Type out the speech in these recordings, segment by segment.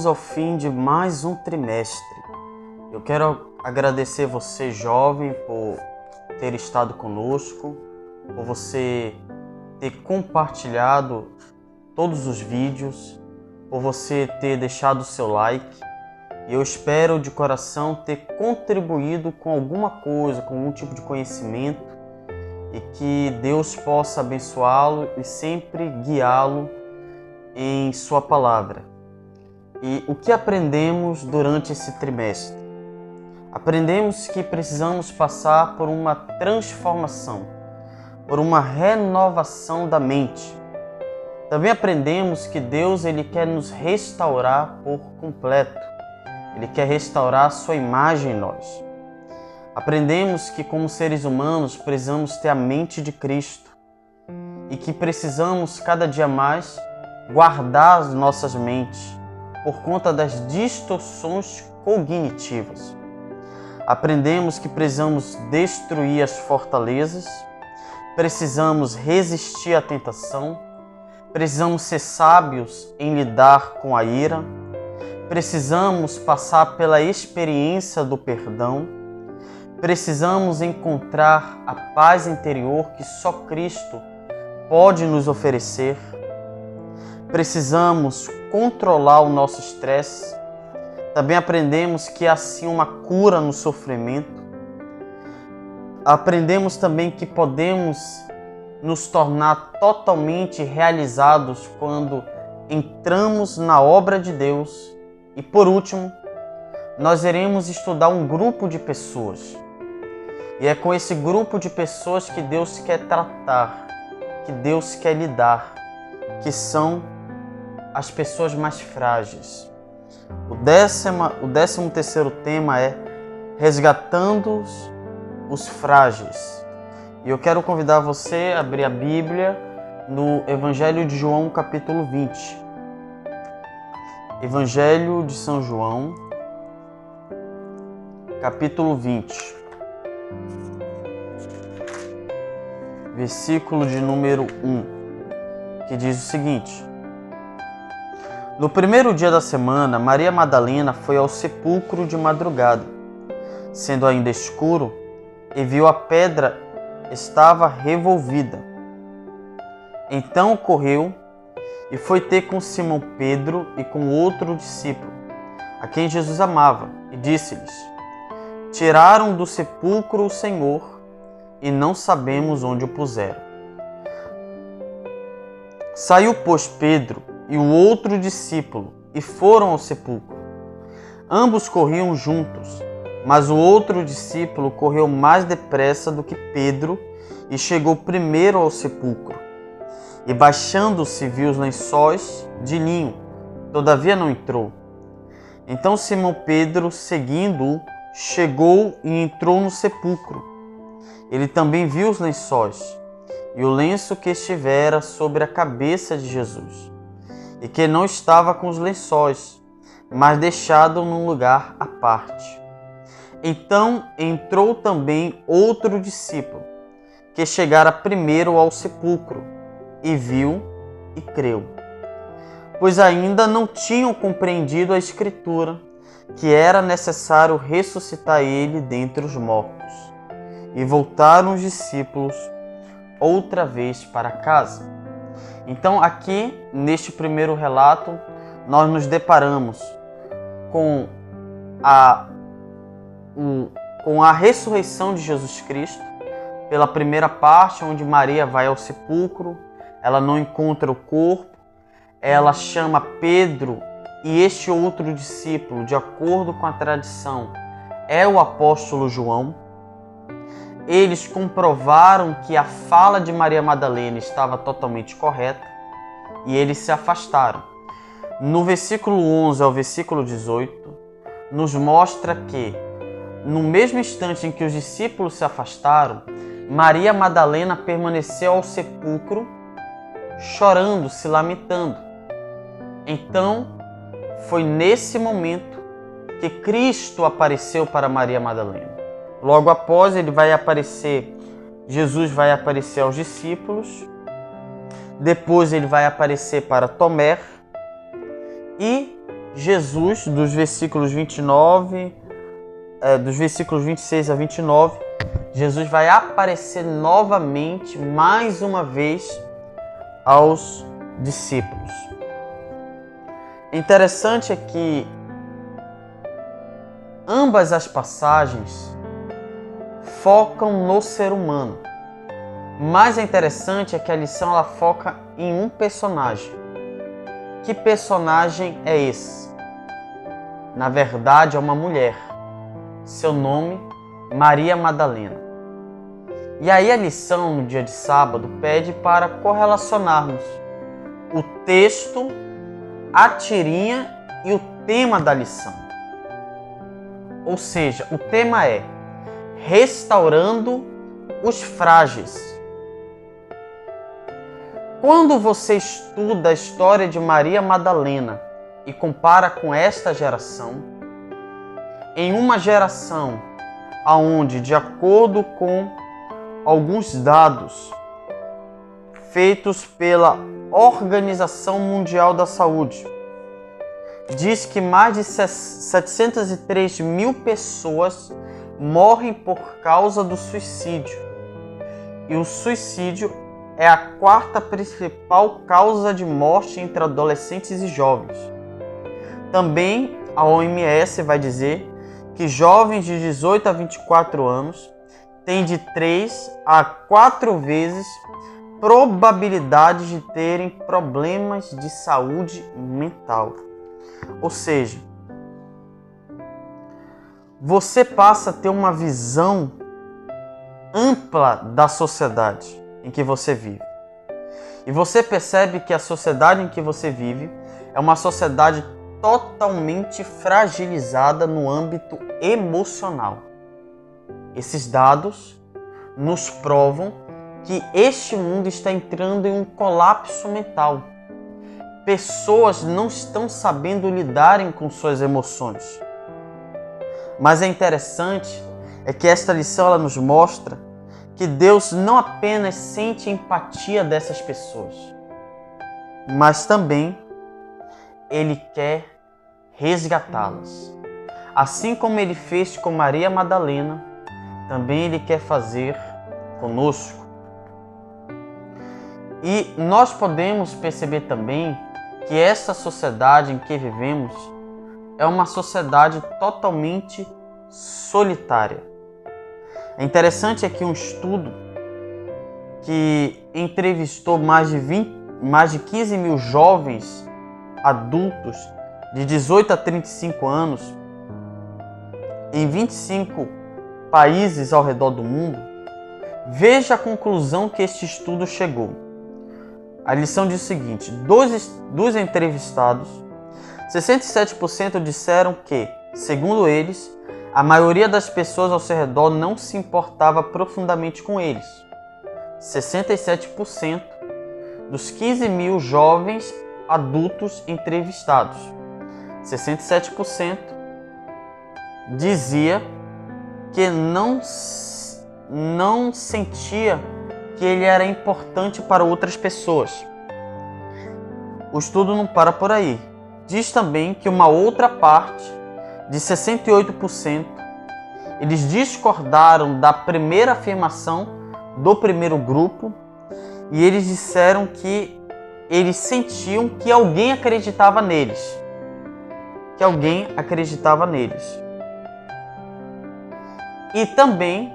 chegamos ao fim de mais um trimestre. Eu quero agradecer você, jovem, por ter estado conosco, por você ter compartilhado todos os vídeos, por você ter deixado o seu like. E eu espero de coração ter contribuído com alguma coisa, com algum tipo de conhecimento, e que Deus possa abençoá-lo e sempre guiá-lo em sua palavra. E o que aprendemos durante esse trimestre? Aprendemos que precisamos passar por uma transformação, por uma renovação da mente. Também aprendemos que Deus ele quer nos restaurar por completo. Ele quer restaurar a sua imagem em nós. Aprendemos que como seres humanos precisamos ter a mente de Cristo e que precisamos cada dia mais guardar as nossas mentes por conta das distorções cognitivas. Aprendemos que precisamos destruir as fortalezas, precisamos resistir à tentação, precisamos ser sábios em lidar com a ira, precisamos passar pela experiência do perdão, precisamos encontrar a paz interior que só Cristo pode nos oferecer, precisamos controlar o nosso estresse. Também aprendemos que há sim uma cura no sofrimento. Aprendemos também que podemos nos tornar totalmente realizados quando entramos na obra de Deus. E por último, nós iremos estudar um grupo de pessoas. E é com esse grupo de pessoas que Deus quer tratar, que Deus quer lidar, que são as pessoas mais frágeis. O 13º tema é resgatando os frágeis. E eu quero convidar você a abrir a Bíblia no Evangelho de João, capítulo 20. Evangelho de São João, capítulo 20. Versículo de número 1, que diz o seguinte: No primeiro dia da semana, Maria Madalena foi ao sepulcro de madrugada, sendo ainda escuro, e viu a pedra estava revolvida. Então correu e foi ter com Simão Pedro e com outro discípulo, a quem Jesus amava, e disse-lhes: Tiraram do sepulcro o Senhor, e não sabemos onde o puseram. Saiu, pois, Pedro e o outro discípulo, e foram ao sepulcro. Ambos corriam juntos, mas o outro discípulo correu mais depressa do que Pedro e chegou primeiro ao sepulcro. E baixando-se viu os lençóis de linho, todavia não entrou. Então Simão Pedro, seguindo-o, chegou e entrou no sepulcro. Ele também viu os lençóis, e o lenço que estivera sobre a cabeça de Jesus, e que não estava com os lençóis, mas deixado num lugar à parte. Então entrou também outro discípulo, que chegara primeiro ao sepulcro, e viu e creu. Pois ainda não tinham compreendido a Escritura, que era necessário ressuscitar ele dentre os mortos. E voltaram os discípulos outra vez para casa. Então aqui, neste primeiro relato, nós nos deparamos com a ressurreição de Jesus Cristo, pela primeira parte, onde Maria vai ao sepulcro, ela não encontra o corpo, ela chama Pedro e este outro discípulo, de acordo com a tradição, é o apóstolo João. Eles comprovaram que a fala de Maria Madalena estava totalmente correta e eles se afastaram. No versículo 11 ao versículo 18, nos mostra que, no mesmo instante em que os discípulos se afastaram, Maria Madalena permaneceu ao sepulcro, chorando, se lamentando. Então, foi nesse momento que Cristo apareceu para Maria Madalena. Logo após, Jesus vai aparecer aos discípulos, depois ele vai aparecer para Tomé, e Jesus, dos versículos 26 a 29, Jesus vai aparecer novamente, mais uma vez, aos discípulos. Interessante é que ambas as passagens focam no ser humano. Mais interessante é que a lição ela foca em um personagem. Que personagem é esse? Na verdade, é uma mulher. Seu nome, Maria Madalena. E aí a lição, no dia de sábado, pede para correlacionarmos o texto, a tirinha e o tema da lição. Ou seja, o tema é restaurando os frágeis. Quando você estuda a história de Maria Madalena e compara com esta geração, em uma geração onde, de acordo com alguns dados feitos pela Organização Mundial da Saúde, diz que mais de 703 mil pessoas morrem por causa do suicídio. E o suicídio é a quarta principal causa de morte entre adolescentes e jovens. Também a OMS vai dizer que jovens de 18 a 24 anos têm de 3 a 4 vezes probabilidade de terem problemas de saúde mental. Ou seja, você passa a ter uma visão ampla da sociedade em que você vive. E você percebe que a sociedade em que você vive é uma sociedade totalmente fragilizada no âmbito emocional. Esses dados nos provam que este mundo está entrando em um colapso mental. Pessoas não estão sabendo lidarem com suas emoções. Mas é interessante é que esta lição ela nos mostra que Deus não apenas sente empatia dessas pessoas, mas também Ele quer resgatá-las. Assim como Ele fez com Maria Madalena, também Ele quer fazer conosco. E nós podemos perceber também que essa sociedade em que vivemos é uma sociedade totalmente solitária. É interessante aqui um estudo que entrevistou mais de 15 mil jovens adultos de 18 a 35 anos em 25 países ao redor do mundo. Veja a conclusão que este estudo chegou. A lição diz o seguinte: dos entrevistados, 67% disseram que, segundo eles, a maioria das pessoas ao seu redor não se importava profundamente com eles. 67% dos 15 mil jovens adultos entrevistados, 67% dizia que não sentia que ele era importante para outras pessoas. O estudo não para por aí. Diz também que uma outra parte, de 68%, eles discordaram da primeira afirmação do primeiro grupo e eles disseram que eles sentiam que alguém acreditava neles. Que alguém acreditava neles. E também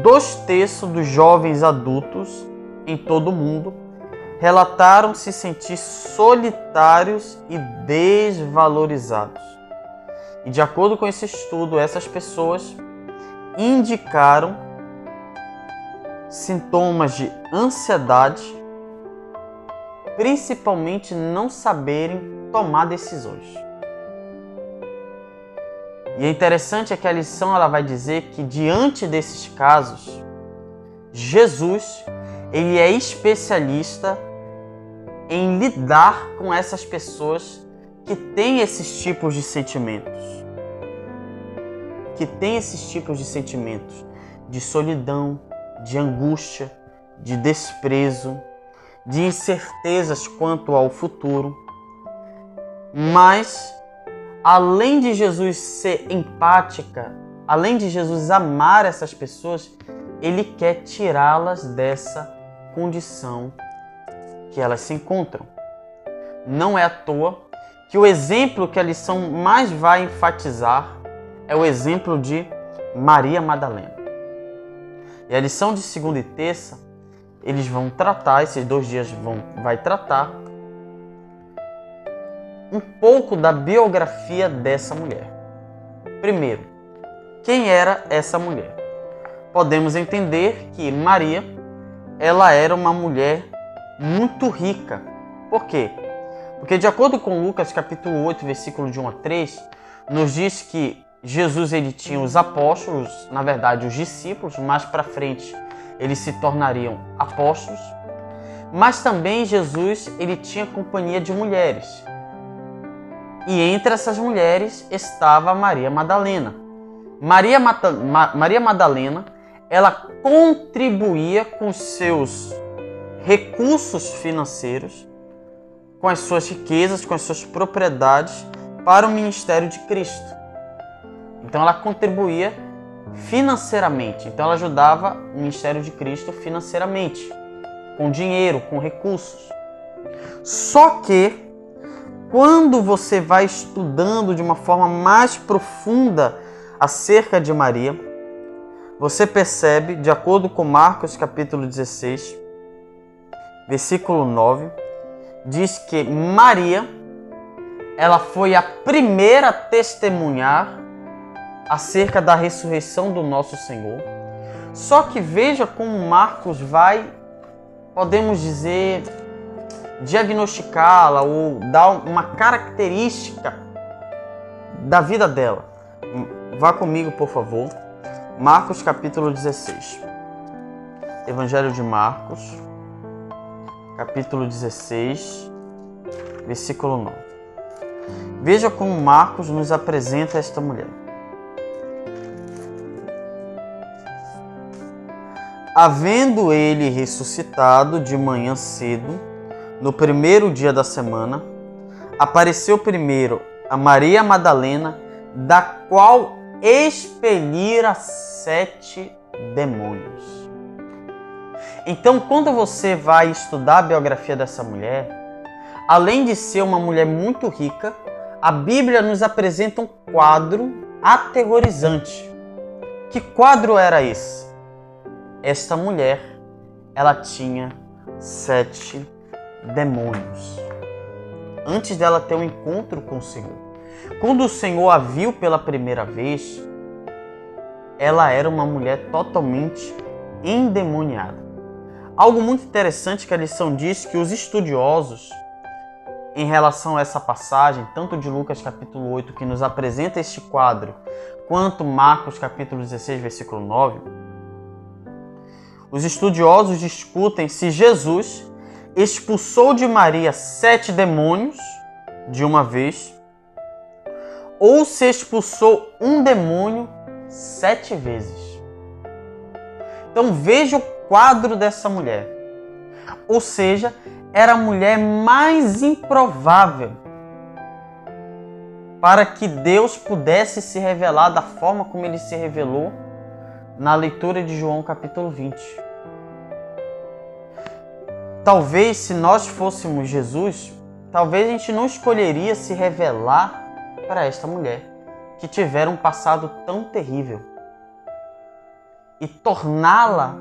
2/3 dos jovens adultos em todo o mundo relataram se sentir solitários e desvalorizados. E de acordo com esse estudo, essas pessoas indicaram sintomas de ansiedade, principalmente não saberem tomar decisões. E é interessante é que a lição ela vai dizer que diante desses casos, Jesus ele é especialista em lidar com essas pessoas que têm esses tipos de sentimentos. Que têm esses tipos de sentimentos de solidão, de angústia, de desprezo, de incertezas quanto ao futuro. Mas, além de Jesus ser empática, além de Jesus amar essas pessoas, ele quer tirá-las dessa condição que elas se encontram. Não é à toa que o exemplo que a lição mais vai enfatizar é o exemplo de Maria Madalena. E a lição de segunda e terça, eles vão tratar, esses 2 dias vai tratar um pouco da biografia dessa mulher. Primeiro, quem era essa mulher? Podemos entender que Maria, ela era uma mulher muito rica. Por quê? Porque de acordo com Lucas capítulo 8, versículo de 1 a 3, nos diz que Jesus ele tinha os apóstolos, na verdade os discípulos, mais para frente eles se tornariam apóstolos, mas também Jesus ele tinha companhia de mulheres. E entre essas mulheres estava Maria Madalena. Maria Madalena, ela contribuía com seus recursos financeiros, com as suas riquezas, com as suas propriedades para o ministério de Cristo. Então ela contribuía financeiramente. Então ela ajudava o ministério de Cristo financeiramente, com dinheiro, com recursos. Só que quando você vai estudando de uma forma mais profunda acerca de Maria, você percebe, de acordo com Marcos capítulo 16, versículo 9, diz que Maria, ela foi a primeira a testemunhar acerca da ressurreição do nosso Senhor. Só que veja como Marcos vai, podemos dizer, diagnosticá-la ou dar uma característica da vida dela. Vá comigo, por favor. Marcos capítulo 16. Evangelho de Marcos, capítulo 16, versículo 9. Veja como Marcos nos apresenta esta mulher. Havendo ele ressuscitado de manhã cedo, no primeiro dia da semana, apareceu primeiro a Maria Madalena, da qual expelira 7 demônios. Então, quando você vai estudar a biografia dessa mulher, além de ser uma mulher muito rica, a Bíblia nos apresenta um quadro aterrorizante. Que quadro era esse? Esta mulher, ela tinha 7 demônios. Antes dela ter um encontro com o Senhor. Quando o Senhor a viu pela primeira vez, ela era uma mulher totalmente endemoniada. Algo muito interessante que a lição diz que os estudiosos, em relação a essa passagem, tanto de Lucas capítulo 8, que nos apresenta este quadro, quanto Marcos capítulo 16, versículo 9, os estudiosos discutem se Jesus expulsou de Maria 7 demônios de uma vez, ou se expulsou um demônio 7 vezes. Então veja o quadro dessa mulher. Ou seja, era a mulher mais improvável para que Deus pudesse se revelar da forma como ele se revelou na leitura de João capítulo 20. Talvez se nós fôssemos Jesus, talvez a gente não escolheria se revelar para esta mulher que tivera um passado tão terrível e torná-la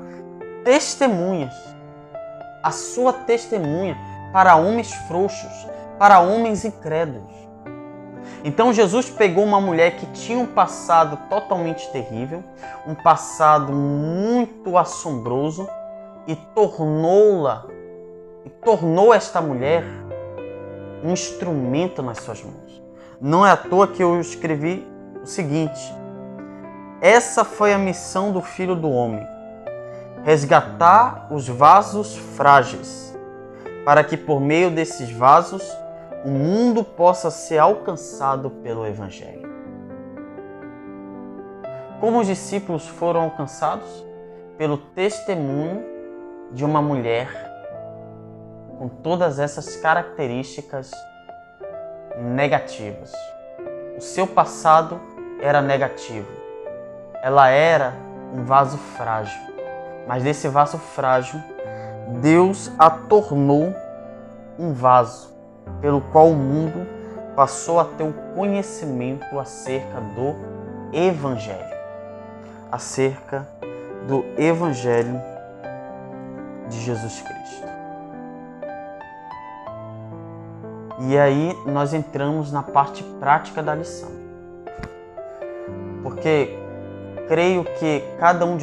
testemunhas, a sua testemunha para homens frouxos, para homens incrédulos. Então Jesus pegou uma mulher que tinha um passado totalmente terrível, um passado muito assombroso, e tornou esta mulher um instrumento nas suas mãos. Não é à toa que eu escrevi o seguinte: essa foi a missão do Filho do Homem, resgatar os vasos frágeis, para que por meio desses vasos o mundo possa ser alcançado pelo Evangelho. Como os discípulos foram alcançados? Pelo testemunho de uma mulher com todas essas características negativas. O seu passado era negativo. Ela era um vaso frágil. Mas desse vaso frágil, Deus a tornou um vaso pelo qual o mundo passou a ter o conhecimento acerca do Evangelho. Acerca do Evangelho de Jesus Cristo. E aí nós entramos na parte prática da lição. Porque creio que cada um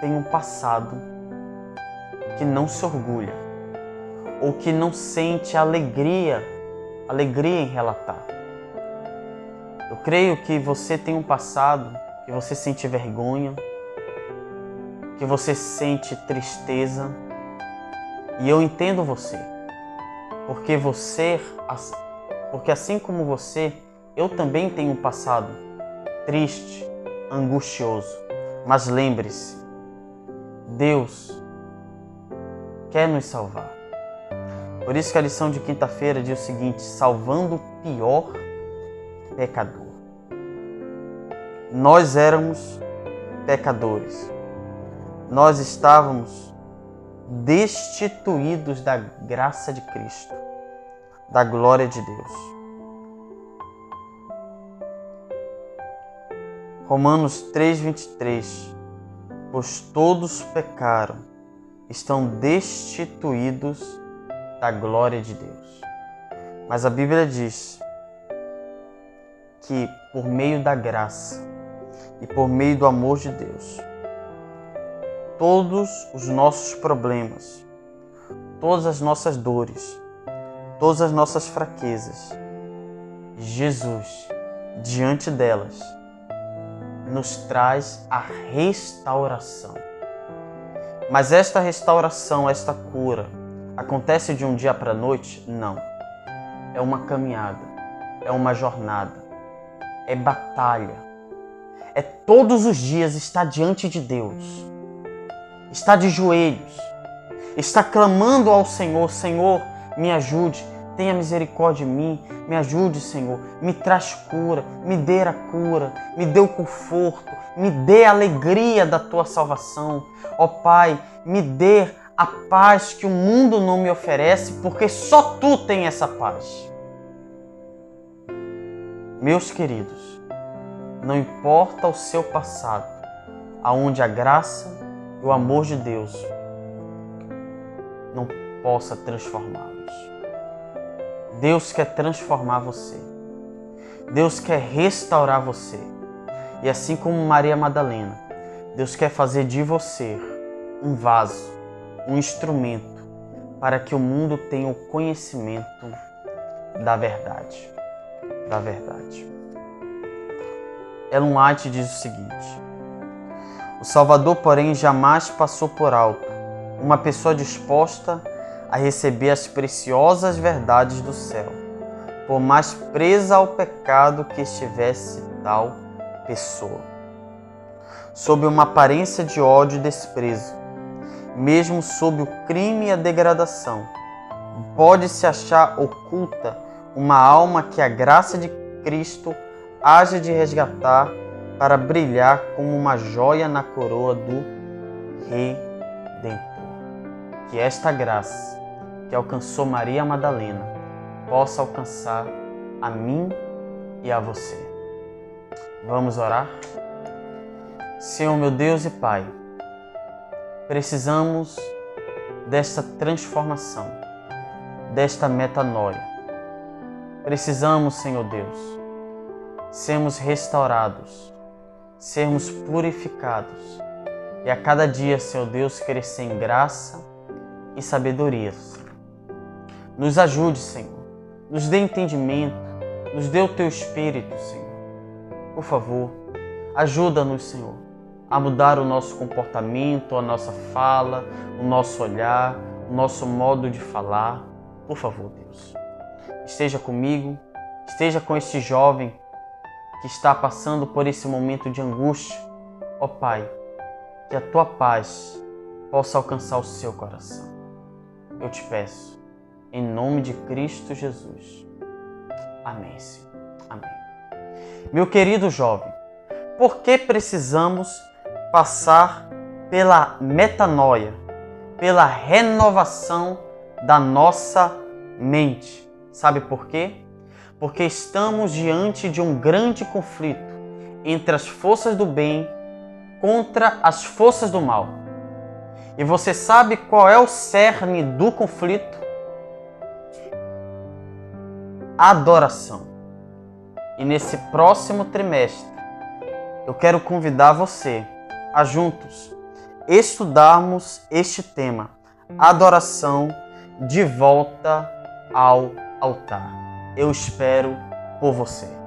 tem um passado que não se orgulha ou que não sente alegria em relatar. Eu creio que você tem um passado que você sente vergonha, que você sente tristeza, e eu entendo você, porque assim como você, eu também tenho um passado triste, angustioso. Mas lembre-se, Deus quer nos salvar. Por isso que a lição de quinta-feira diz o seguinte: salvando o pior pecador. Nós éramos pecadores. Nós estávamos destituídos da graça de Cristo, da glória de Deus. Romanos 3:23. Pois todos pecaram, estão destituídos da glória de Deus. Mas a Bíblia diz que por meio da graça e por meio do amor de Deus, todos os nossos problemas, todas as nossas dores, todas as nossas fraquezas, Jesus, diante delas, nos traz a restauração. Mas esta restauração, esta cura, acontece de um dia para a noite? Não. É uma caminhada, é uma jornada, é batalha. É todos os dias estar diante de Deus, estar de joelhos, estar clamando ao Senhor: Senhor, me ajude, tenha misericórdia de mim, me ajude, Senhor, me traz cura, me dê a cura, me dê o conforto, me dê a alegria da Tua salvação. Ó Pai, me dê a paz que o mundo não me oferece, porque só Tu tem essa paz. Meus queridos, não importa o seu passado, aonde a graça e o amor de Deus não possa transformá-los. Deus quer transformar você. Deus quer restaurar você. E assim como Maria Madalena, Deus quer fazer de você um vaso, um instrumento para que o mundo tenha o conhecimento da verdade. Da verdade. Ellen White diz o seguinte: o Salvador, porém, jamais passou por alto uma pessoa disposta a receber as preciosas verdades do céu, por mais presa ao pecado que estivesse tal pessoa. Sob uma aparência de ódio e desprezo, mesmo sob o crime e a degradação, pode-se achar oculta uma alma que a graça de Cristo haja de resgatar para brilhar como uma joia na coroa do Redentor. Que esta graça que alcançou Maria Madalena possa alcançar a mim e a você. Vamos orar? Senhor, meu Deus e Pai, precisamos desta transformação, desta metanoia. Precisamos, Senhor Deus, sermos restaurados, sermos purificados e a cada dia, Senhor Deus, crescer em graça e sabedoria. Nos ajude, Senhor, nos dê entendimento, nos dê o Teu Espírito, Senhor. Por favor, ajuda-nos, Senhor, a mudar o nosso comportamento, a nossa fala, o nosso olhar, o nosso modo de falar. Por favor, Deus, esteja comigo, esteja com este jovem que está passando por esse momento de angústia. Ó Pai, que a Tua paz possa alcançar o seu coração. eu te peço, em nome de Cristo Jesus. Amém, Senhor. Amém. Meu querido jovem, por que precisamos passar pela metanoia, pela renovação da nossa mente? Sabe por quê? Porque estamos diante de um grande conflito entre as forças do bem contra as forças do mal. E você sabe qual é o cerne do conflito? Adoração. E nesse próximo trimestre, eu quero convidar você a juntos estudarmos este tema, adoração de volta ao altar. Eu espero por você.